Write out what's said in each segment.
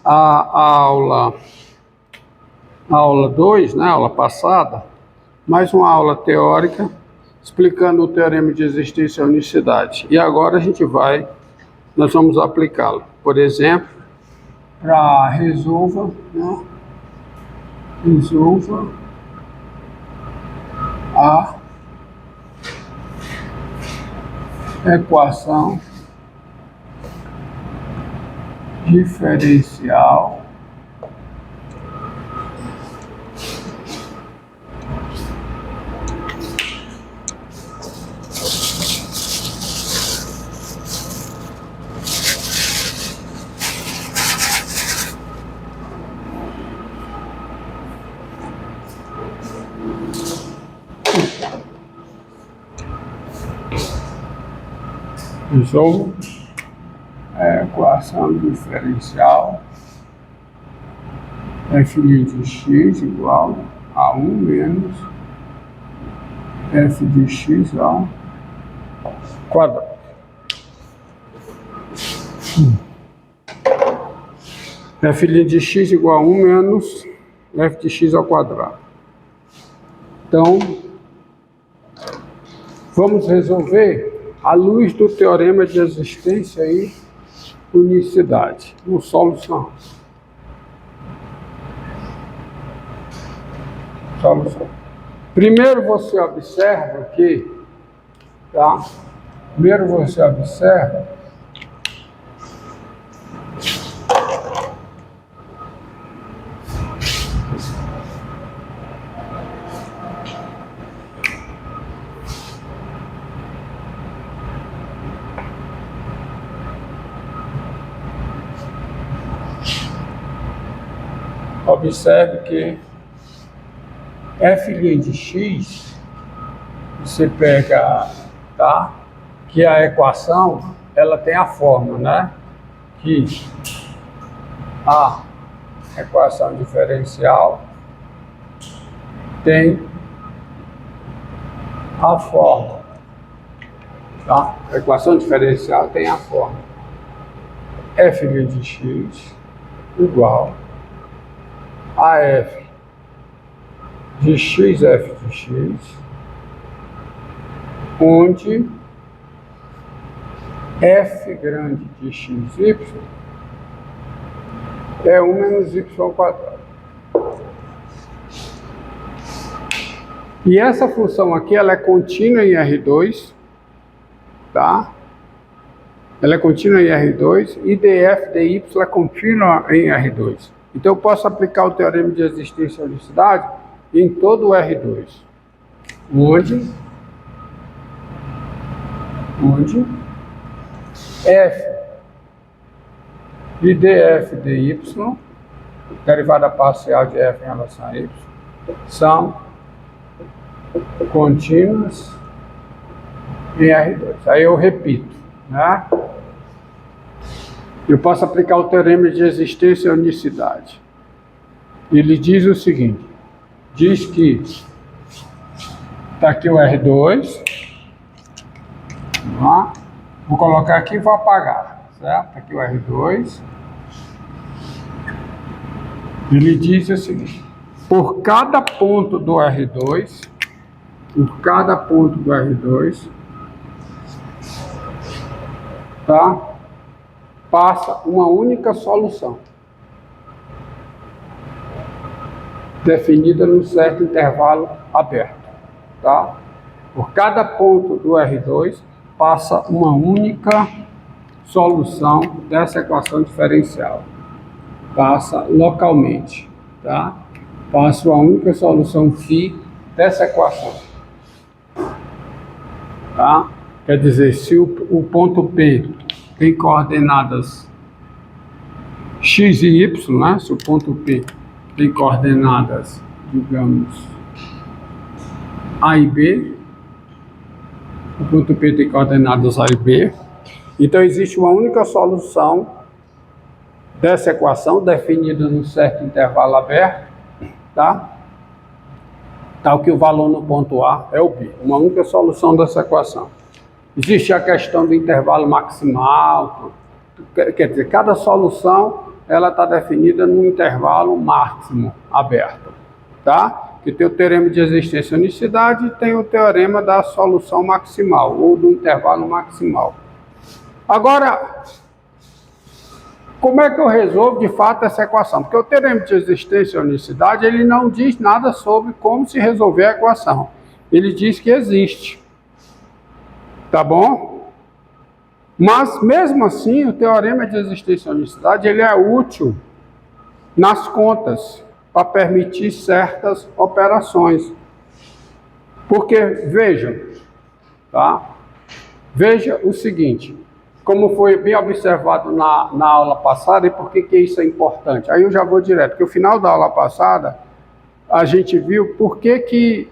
a aula 2, né, a aula passada, mais uma aula teórica explicando o teorema de existência e unicidade. E agora nós vamos aplicá-lo. Por exemplo, para resolva a equação diferencial resolva a equação diferencial f' de x igual a 1 menos f de x ao quadrado. F' de x igual a 1 menos f de x ao quadrado. Então, vamos resolver à luz do teorema de existência e unicidade. Uma solução. Primeiro você observa que, observe que f' de x, você pega, que a equação, ela tem a forma, né? Que a equação diferencial tem a forma, A equação diferencial tem a forma f' de x igual a f de x, f de x, onde f grande de xy é 1 menos y ao quadrado. E essa função aqui, ela é contínua em R2, Ela é contínua em R2 e df dy é contínua em R2. Então eu posso aplicar o teorema de existência e unicidade em todo o R2, onde f de df dy, derivada parcial de f em relação a y, são contínuas em R2. Aí eu repito, Eu posso aplicar o teorema de existência e unicidade. Ele diz o seguinte, diz que está aqui o R2, vou colocar aqui e vou apagar, certo? Está aqui o R2. Ele diz o seguinte, por cada ponto do R2, passa uma única solução, definida num certo intervalo aberto, Por cada ponto do R2, passa uma única solução dessa equação diferencial. Passa localmente, Passa uma única solução φ dessa equação, Quer dizer, se o ponto P tem coordenadas x e y, Se o ponto P tem coordenadas, digamos, A e B, o ponto P tem coordenadas A e B, então existe uma única solução dessa equação, definida num certo intervalo aberto, tal que o valor no ponto A é o B, uma única solução dessa equação. Existe a questão do intervalo maximal, quer dizer, cada solução ela está definida no intervalo máximo aberto, tá? Que tem o teorema de existência e unicidade e tem o teorema da solução maximal, ou do intervalo maximal. Agora, como é que eu resolvo de fato essa equação? Porque o teorema de existência e unicidade, ele não diz nada sobre como se resolver a equação. Ele diz que existe. Tá bom? Mas, mesmo assim, o teorema de existência e unicidade, ele é útil nas contas, para permitir certas operações. Porque, veja, tá? Veja o seguinte, como foi bem observado na aula passada, e por que isso é importante? Aí eu já vou direto, porque no final da aula passada, a gente viu por que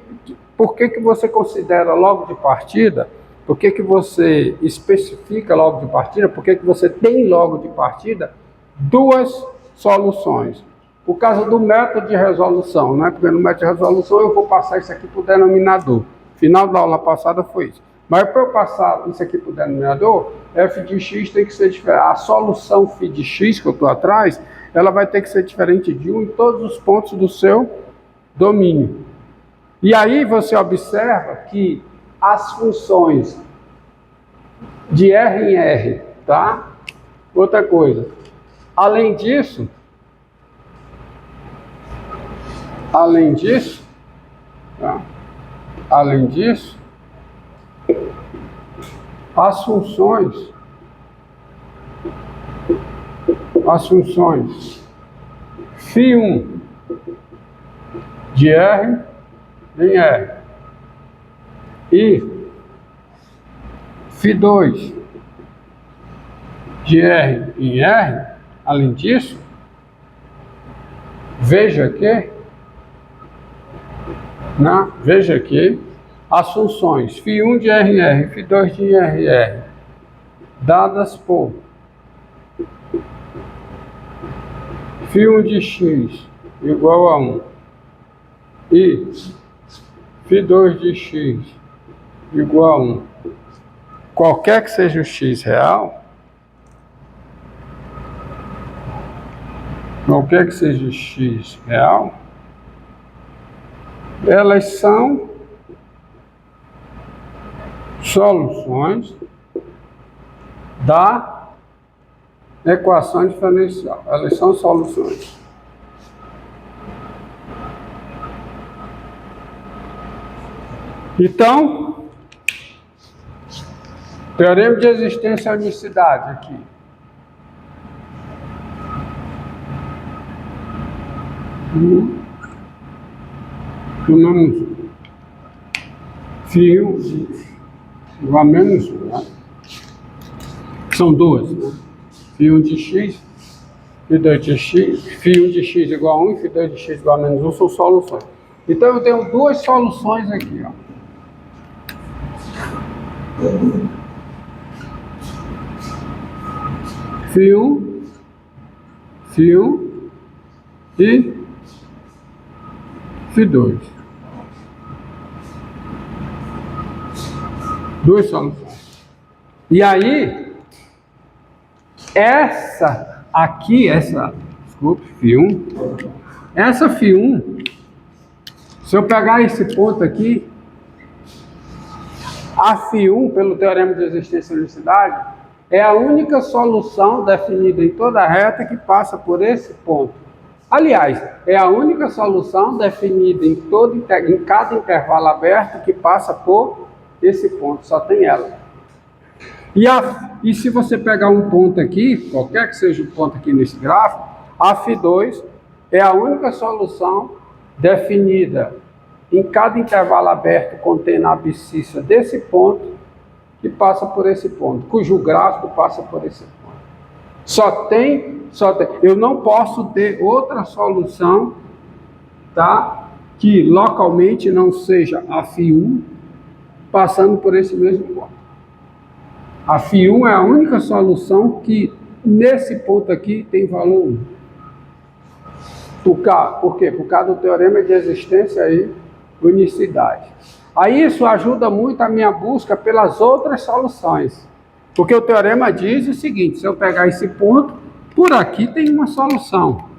você considera logo de partida, por que você especifica logo de partida, por que você tem logo de partida duas soluções. Por causa do método de resolução, né? Porque no método de resolução eu vou passar isso aqui para o denominador. Final da aula passada foi isso. Mas para eu passar isso aqui para o denominador, f de x tem que ser diferente. A solução φ de x que eu estou atrás, ela vai ter que ser diferente de 1 em todos os pontos do seu domínio. E aí você observa que as funções de R em R, tá? Outra coisa. Além disso, tá? Além disso, as funções φ1 de R em R e φ2 de R em R, além disso, veja que as funções φ1 de R em R e φ2 de R em R dadas por φ1 de x igual a 1 e φ2 de x igual a 1, qualquer que seja o x real, elas são soluções da equação diferencial. Elas são soluções. Então, teorema de existência e unicidade aqui. Tomamos φ1 igual a menos 1, né? São duas, né? φ1 de x, φ2 de x, φ1 de x igual a 1 e φ2 de x igual a menos 1 são soluções. Então eu tenho duas soluções aqui, ó. φ1 e φ2. Duas soluções. E aí, essa φ1, se eu pegar esse ponto aqui, a φ1, pelo teorema de existência e unicidade, é a única solução definida em toda a reta que passa por esse ponto. Aliás, é a única solução definida em cada intervalo aberto que passa por esse ponto, só tem ela. E se você pegar um ponto aqui, qualquer que seja o ponto aqui nesse gráfico, a φ2 é a única solução definida em cada intervalo aberto contendo a abscissa desse ponto que passa por esse ponto, cujo gráfico passa por esse ponto. Só tem. Eu não posso ter outra solução, tá? Que localmente não seja a φ1 passando por esse mesmo ponto. A φ1 é a única solução que nesse ponto aqui tem valor 1. Por quê? Por causa do teorema de existência e unicidade. Aí isso ajuda muito a minha busca pelas outras soluções. Porque o teorema diz o seguinte: se eu pegar esse ponto, Por aqui tem uma solução.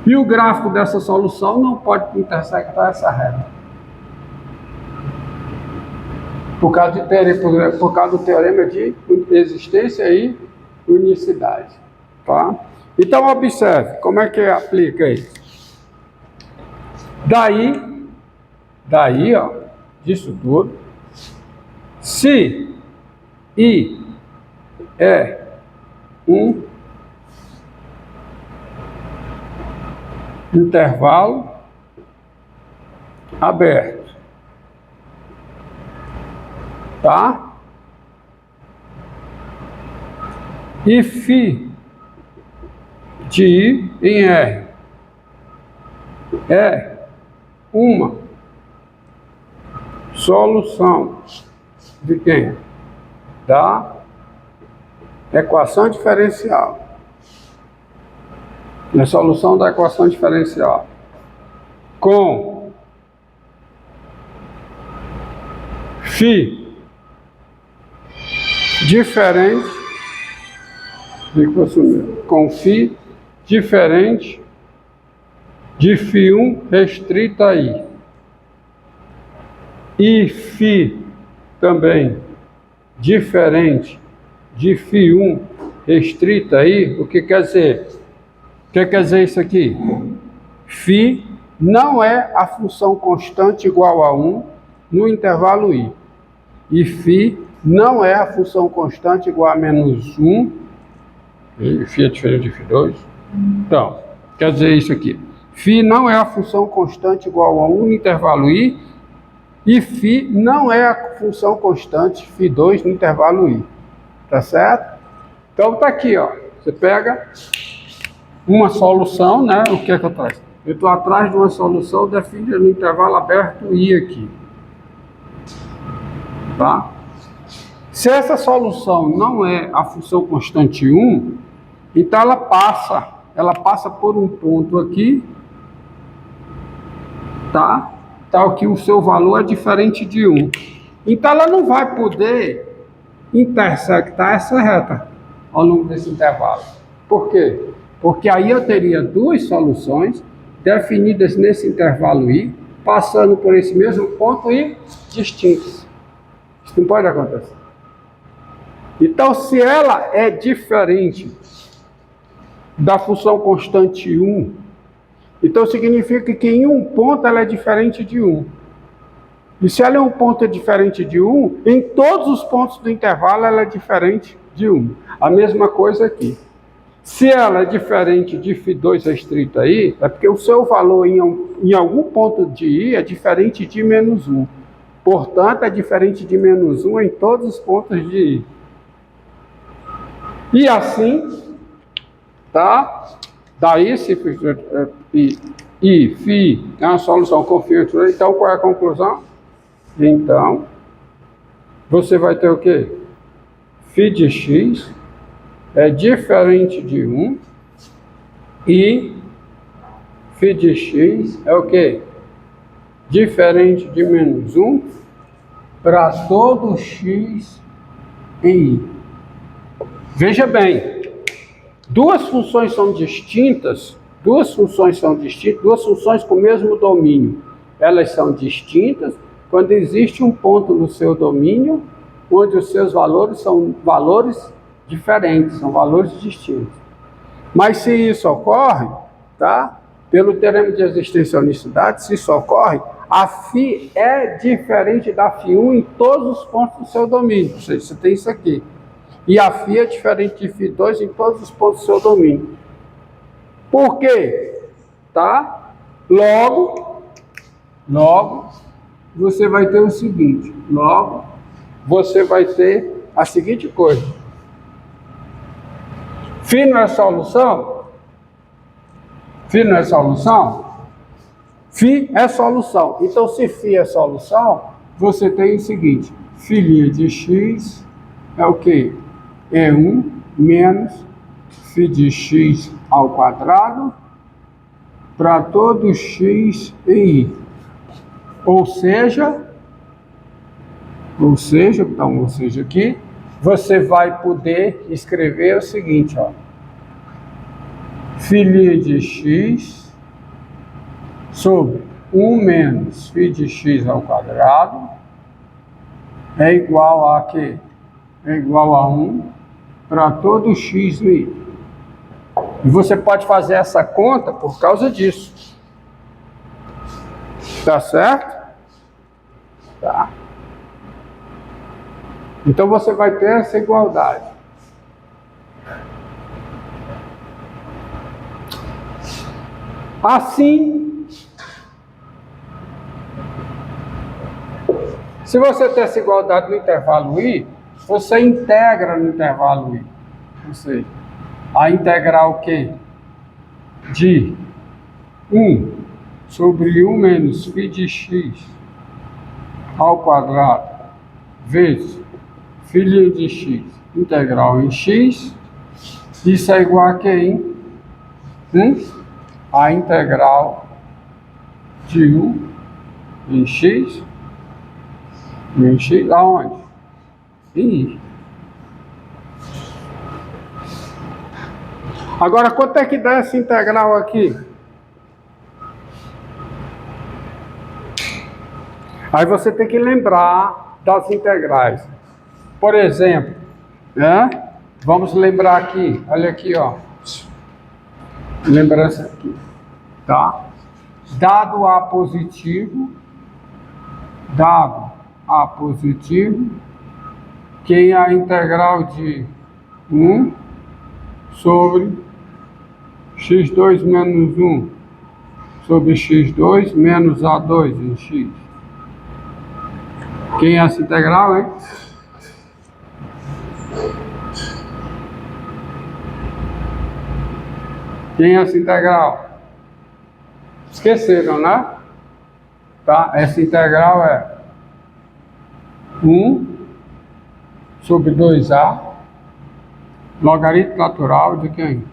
E o gráfico dessa solução não pode intersectar essa reta. Por causa do teorema de existência e unicidade. Tá? Então, observe como é que aplica isso. Daí, ó, disso tudo, se I é um intervalo aberto, tá? E φ de I em R é uma solução de quem? Da equação diferencial. A solução da equação diferencial com φ diferente com φ diferente de φ1 restrito a I e φ também diferente de φ1 restrito a I. O que quer dizer? O que quer dizer isso aqui? φ não é a função constante igual a 1 no intervalo I. E φ não é a função constante igual a menos 1. E φ é diferente de φ2. Então, quer dizer isso aqui. φ não é a função constante igual a 1 no intervalo I. E φ não é a função constante φ2 no intervalo I. Tá certo? Então tá aqui, ó. Você pega uma solução, né? O que é que eu trago? Eu estou atrás de uma solução definida no intervalo aberto I aqui. Tá? Se essa solução não é a função constante 1, então ela passa por um ponto aqui, tá? Tal que o seu valor é diferente de 1. Então ela não vai poder intersectar essa reta ao longo desse intervalo. Por quê? Porque aí eu teria duas soluções definidas nesse intervalo I, passando por esse mesmo ponto e distintas. Isso não pode acontecer. Então, se ela é diferente da função constante 1, então significa que em um ponto ela é diferente de 1. E se ela é um ponto diferente de 1, em todos os pontos do intervalo ela é diferente de 1. A mesma coisa aqui. Se ela é diferente de φ2 restrito aí, é porque o seu valor em algum ponto de I é diferente de menos 1. Portanto, é diferente de menos 1 em todos os pontos de I. E assim, tá? Daí, se I, φ é uma solução com filtro, então qual é a conclusão? Então, você vai ter o quê? φ de x é diferente de 1 e φ de x é o quê? Diferente de menos 1 para todo x em I. Veja bem, duas funções são distintas com o mesmo domínio. Elas são distintas quando existe um ponto no seu domínio onde os seus valores são valores diferentes, são valores distintos. Mas se isso ocorre, tá? Pelo teorema de existência e unicidade, se isso ocorre, a φ é diferente da φ1 em todos os pontos do seu domínio. Ou seja, você tem isso aqui. E a φ é diferente de φ2 em todos os pontos do seu domínio. Por quê? Tá? Logo, você vai ter o seguinte. Logo, você vai ter a seguinte coisa. φ não é solução? φ não é solução? φ é solução. Então, se φ é solução, você tem o seguinte. φ' de x é o quê? É 1 menos φ de x ao quadrado para todo x em I. Ou seja aqui, você vai poder escrever o seguinte, ó. Φ de x sobre 1 menos φ de x ao quadrado é igual a quê? É igual a 1 para todo x no i. E você pode fazer essa conta por causa disso. Tá certo? Tá. Então você vai ter essa igualdade. Assim, se você tem essa igualdade no intervalo i, você integra no intervalo i. Ou seja, a integral que de 1 sobre 1 menos φ de x ao quadrado vezes φ de x integral em x, isso é igual a que em a integral de 1 em x aonde? Em i. Agora, quanto é que dá essa integral aqui? Aí você tem que lembrar das integrais. Por exemplo, né? Vamos lembrar aqui, olha aqui, ó. Lembrança aqui, tá? Dado A positivo, que é a integral de 1 sobre x2 menos 1 sobre x2 menos A2 em x. Quem é essa integral, hein? Quem é essa integral? Esqueceram, né? Tá? Essa integral é 1 sobre 2A logaritmo natural de quem?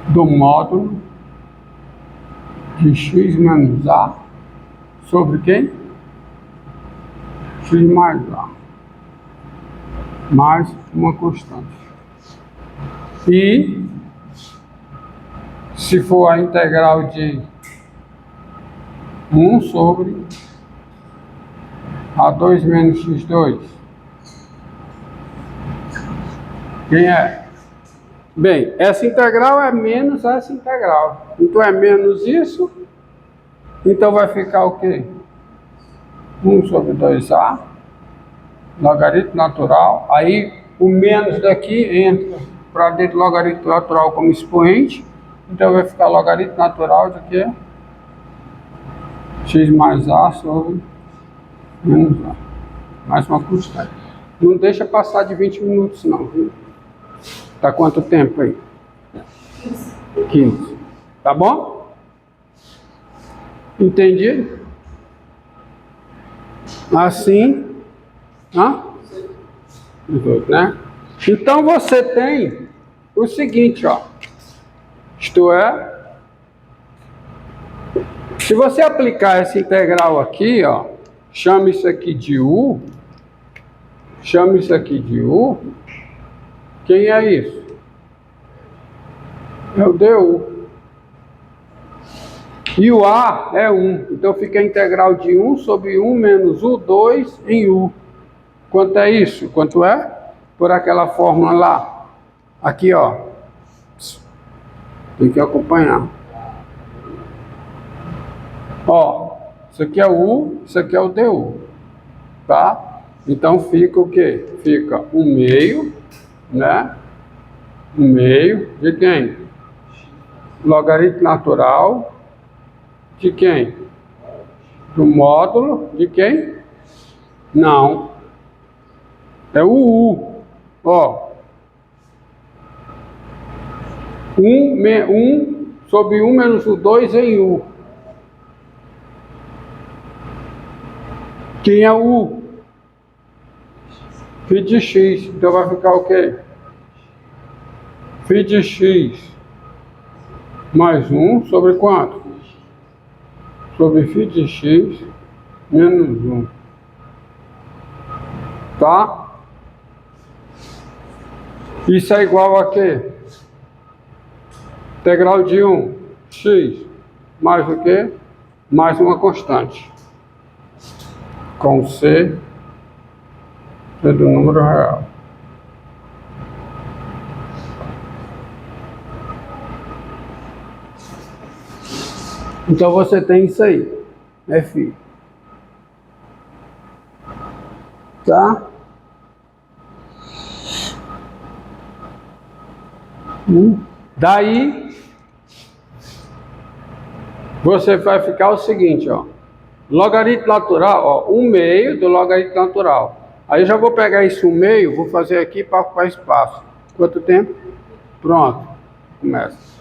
Do módulo de x menos A sobre quem? X mais A. Mais uma constante. E se for a integral de 1 sobre A2 menos x2. Quem é? Bem, essa integral é menos essa integral. Então é menos isso. Então vai ficar o quê? 1 sobre 2A, logaritmo natural. Aí o menos daqui entra para dentro do logaritmo natural como expoente. Então vai ficar logaritmo natural de quê? X mais A sobre menos A. Mais uma constante. Não deixa passar de 20 minutos não, viu? Tá quanto tempo aí? 15. Tá bom? Entendido? Assim, né? Então você tem o seguinte, ó. Isto é, se você aplicar essa integral aqui, ó, chama isso aqui de U, quem é isso? É o du. E o A é 1, então fica a integral de 1 sobre 1 menos U2 em U. Quanto é isso? Quanto é? Por aquela fórmula lá. Aqui, ó. Tem que acompanhar. Ó, isso aqui é o U, isso aqui é o du. Tá? Então fica o quê? Fica 1 meio, né? 1 meio de quem? Logaritmo natural de quem? Do módulo de quem? Não. É o U. Ó. 1 sobre 1 menos o 2 em U. Quem é o U? Φ de x. Então vai ficar o quê? Φ de x mais 1 sobre quanto? Sobre φ de x menos 1. Tá? Isso é igual a quê? Integral de 1, x, mais o quê? Mais uma constante. Com C do número real. Então você tem isso aí, F. Tá? Daí, você vai ficar o seguinte, ó. Logaritmo natural, ó, 1/2 do logaritmo natural. Aí eu já vou pegar esse 1/2, vou fazer aqui para ocupar espaço. Quanto tempo? Pronto, começa.